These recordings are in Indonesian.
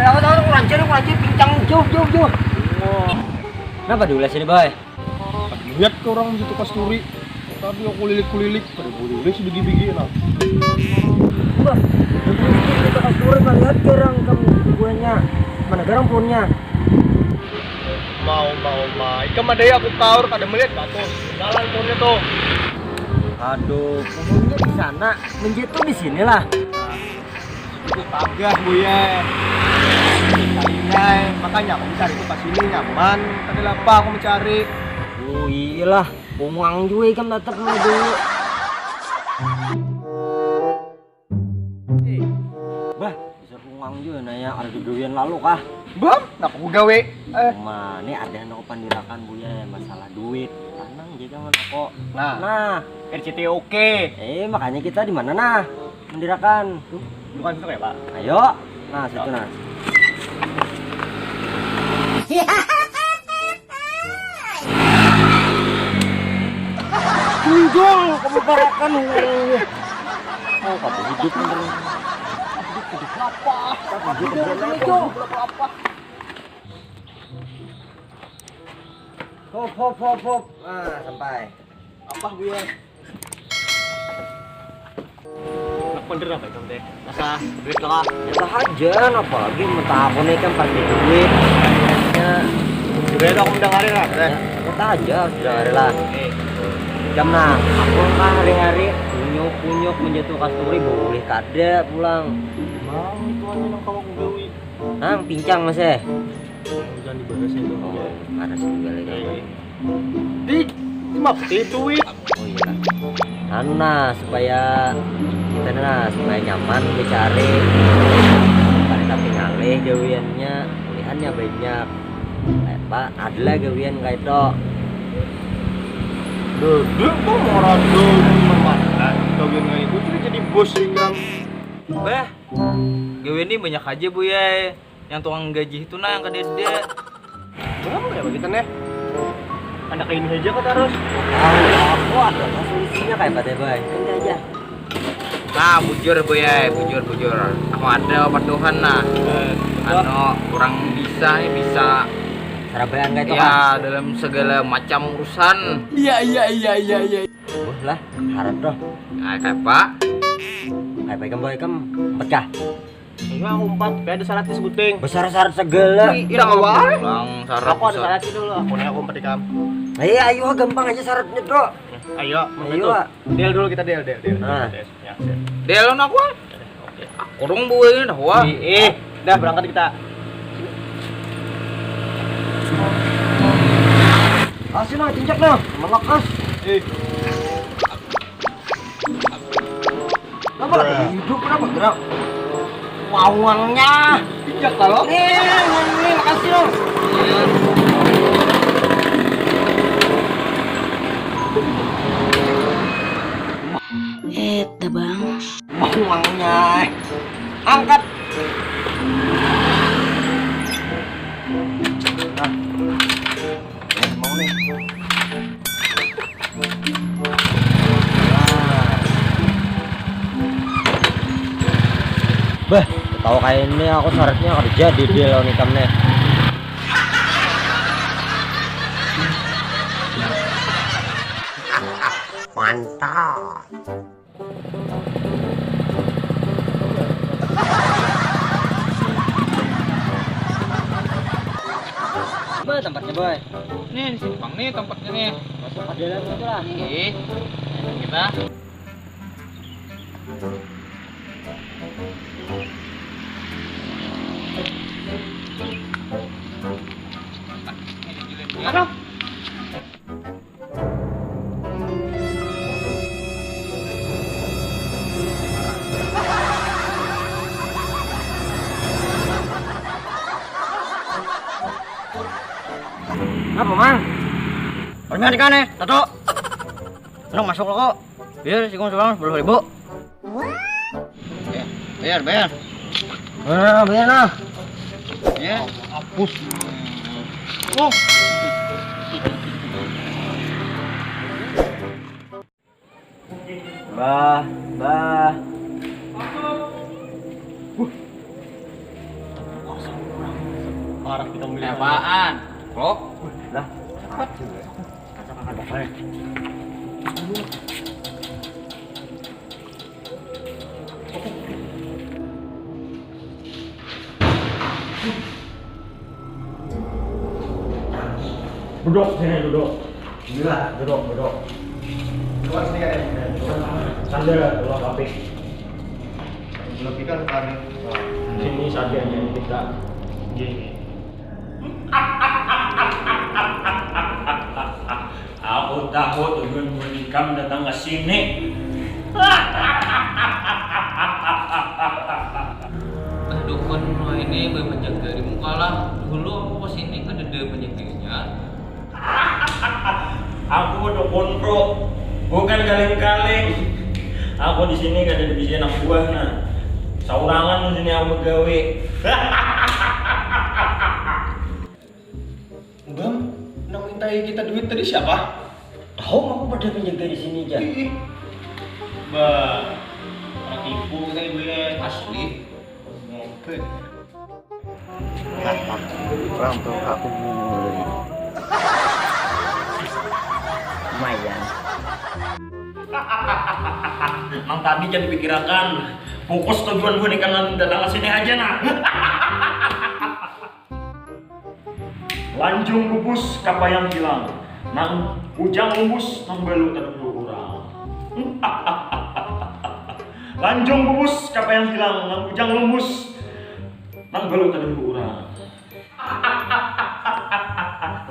Aku tahu kurang pincang jauh. Wah, Kenapa diulas ini, Boy? lihat ke orang situ kasturi. Tadi aku lilik-lilik, pada boleh sebigi-bigi lah. Wah, kita kasur lihat kerang kamu buahnya. Mana garang punya? Mau. Ikan madaya aku kaur, kada melihat batu. Jalan pohonnya tuh. Aduh, pohonnya di sana, menjatuh di sinilah. Itu pagah bu ya. Makanya aku mencari tempat sini nyaman. Tadi apa aku mencari? Oh iyalah, pungang juga ikan tetap mau dulu. Bah, bisa pungang juga nanya ada kejadian lalu kah? Bam, ngapa aku gawe? Ma, ini ada yang aku pandirakan bu ya masalah duit. Tenang jaga mana kok. Nah, RCT oke. Makanya kita di mana nah? Mendirakan. Tuh, Bukan situ ya pak? ayo. Nah, situ nah. Kunjung kamu barakan. Oh, kamu hidup bener. Hidup apa? Hidup apa? Hop. Ah, sampai. Apa bu ya? Bener apa itu teh? Masa duit lah. Ya aja, apalagi mentah aku nih kan pakai duit. Ya, Duit aku mendengarin lah teh. kita aja harus dengar lah. Jam nah, aku kan hari-hari kunyuk menjatuh kasturi boleh kada pulang. Mau itu aja yang kamu gawe. Nang pincang mas ya. Jangan dibahas itu. Ada sih balik. Di mah duit. Oh iya. Nah, supaya kita supaya nyaman dicari. Pada tapi ngalih gawiannya, pilihannya banyak. Pak, adalah gawian kayak itu. Duduk kok mau rado mana? Gawian kayak itu jadi bos kan. Bah, gawe ini banyak aja bu ya. Yang tukang gaji itu nah yang ke dede. Berapa ya begitu nih? Anak ini aja kok terus. Aku ada solusinya kayak Pak Tebay. Ini aja. Nah, bujur bu ya, bujur. Aku ada obat Tuhan nah. Kurang bisa bisa. Sarabayan kayak itu Ya dalam segala macam urusan. Iya. lah, harap doh. Nah, kayak Pak. Kayak Boy kem pecah. Iya aku 4, kayak ada syaratnya sebuting. Besar-besar segala. Iya nggak apa? Bang sarap. Aku ada syaratnya dulu. Aku nih aku 4 ikam. Ayo gampang aja syaratnya, Bro. Ayo, Ayo, Pak. Deal dulu kita deal. Nah. Ya, Delon aku. oke. Kurung bu ini dah wah. Dah berangkat kita. Kasih nah, cincak nah. Melekas. Kenapa lagi hidup? Kenapa gerak? Wawangnya. Injak kalau. Nih, makasih loh. Bang. Wawangnya. Angkat. Nah. Mau nih. Bah, tahu kayak ini aku syaratnya kerja di deal ikamnya. Mantap. Mana tempatnya, Boy? Nih di simpang nih tempatnya nih. Masuk ke dalam itu lah. Kita. Aduh. Apa mang? Orangnya di mana? Tato. Tolong masuk lo kok. Biar sih kamu sekarang 10.000. Bayar, bayar. Biar nah. Ya. Hapus. Oh, Bah, bah. parah kita milih. Apaan? Kok? Lah, Duduk sini, duduk. gila, duduk. Coba sini kan. Sandal dua kape. Lebih kan kan. Sini sandalnya kita. Gini. Aku takut dengan menikam datang ke sini. Dukun ini menjaga di muka lah. Dulu aku kesini kan ada penjaganya. Aku dukun bro, bukan kaleng-kaleng. Aku di sini gak ada bisa anak buah nah. Saurangan di sini aku gawe. Bang, nak mintai kita duit tadi siapa? Tahu aku pada penjaga di sini aja. Bah, orang tipu kita ibu ya. Asli. Oke. Orang tuh aku beli. Lumayan. Emang tadi jadi pikirakan fokus tujuan gue nih kan datang ke sini aja nah. Lanjung bubus kapa yang hilang, nang ujang umbus nang balu tadu orang. Lanjung bubus kapa yang hilang, nang ujang umbus nang balu tadu orang.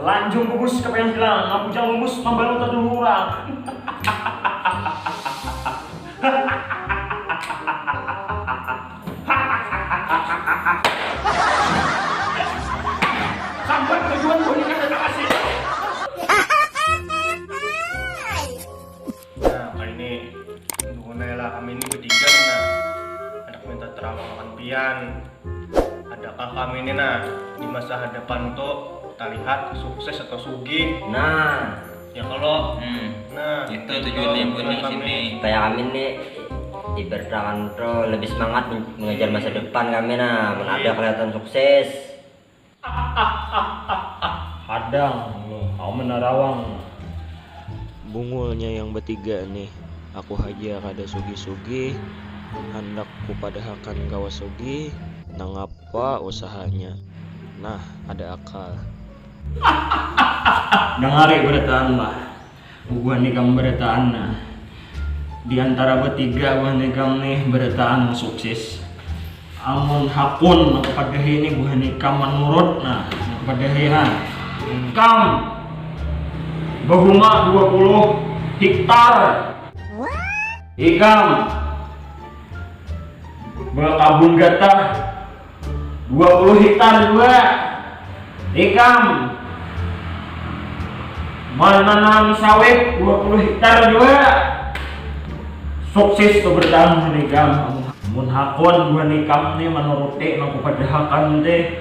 Lanjung bubus kapa yang hilang, nang ujang umbus nang balu tadu orang. Sampai tujuan gue nih kan datang ke sini. Nah, kali ini lah kami ini bertiga nih nah. Ada minta terawang makan pian. Adakah kami ini nah di masa hadapan tuh kita lihat sukses atau sugih? Nah, Ya kalau nah Itu tujuannya gue nih sini. supaya kami nih ibaratkan tuh lebih semangat mengejar masa depan kami nah, ada kelihatan sukses. Hadang lo, kau menarawang. Bungulnya yang bertiga nih, aku haja kada sugi-sugi, hendakku padahakan gawa sugi, nangapa usahanya. Nah, ada akal. Dengari beritaan lah, gua nikam beritaan nah. Di antara bertiga gua nikam nih beritaan sukses. Amun hakun kepada ini gua nikam menurut nah kepada ha. Kam bahuma 20 hektar. Ikam berkabun gatah 20 hektar juga. Ikam menanam sawit 20 hektar juga. Sukses tuh bertahan menikam. Mun hakon gua nikam nih menuruti nang kepadhakan teh.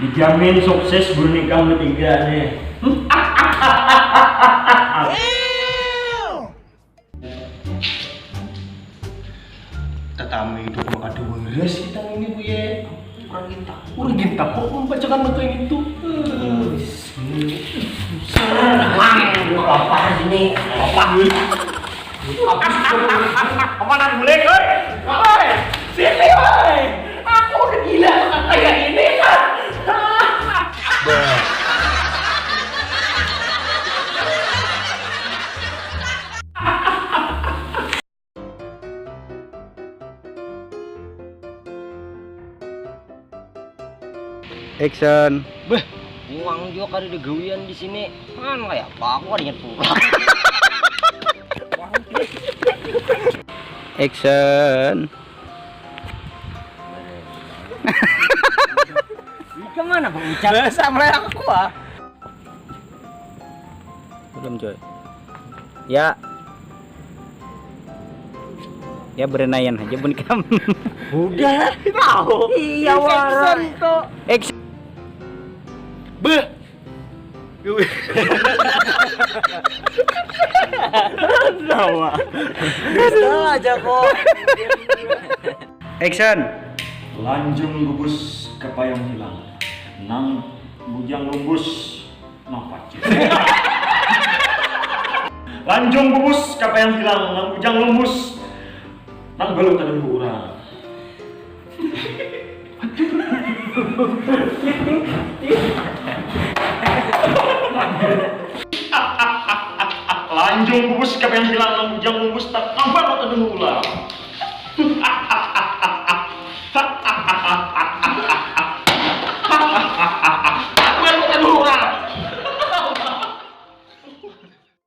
Dijamin sukses gua nikam bertiga nih. tatami itu gua ada beres kita ini bu ya. Kurang ginta kok membacakan mata ini tuh. Apa sini? Kemana boleh oi? Oi, sini oi. Aku udah gila kayak ini kan. Action. Uang juga ada gawian di sini. Kan kayak apa aku ada ingat pulang. Action. Kemana Bang Ucap? Sama aku ah. Belum coy. Ya. Ya berenayan aja bun kamu. Udah tahu. Iya wara. Action. Tawa. Bisa aja kok. Action. Lanjung gubus kepayang hilang, nang bujang lumbus nang pacit. Lanjung gubus kepayang hilang, nang bujang lumbus nang balut ada urang. Lanjung gubus kepayang hilang, nang bujang lumbus nang balut ada urang.